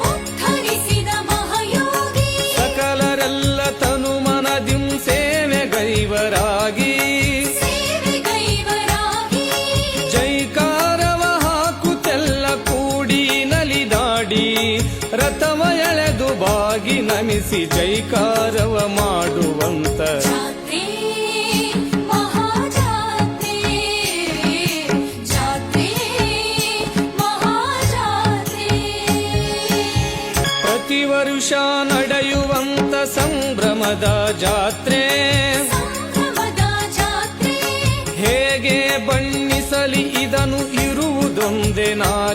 ಉದ್ಧರಿಸಿದ ಮಹಾಯೋಗಿ ಸಕಲರೆಲ್ಲ ತನು ಮನದಿಂ ಸೇವೆಗೈವರಾಗಿ ಜೈಕಾರವ ಹಾಕುತ್ತೆಲ್ಲ ಕೂಡಿ ನಲಿದಾಡಿ ರಥವ ಎಳೆದು ಬಾಗಿ ನಮಿಸಿ ಜೈಕಾರವ ಮಾಡುವಂತ ಪ್ರತಿ ವರುಷ ನಡೆಯುವಂತ ಸಂಭ್ರಮದ ಜಾತ್ರೆ ಹೇಗೆ ಬಣ್ಣಿಸಲಿ ಇದನ್ನು ಇರುವುದೊಂದೇ ನಾಲಿ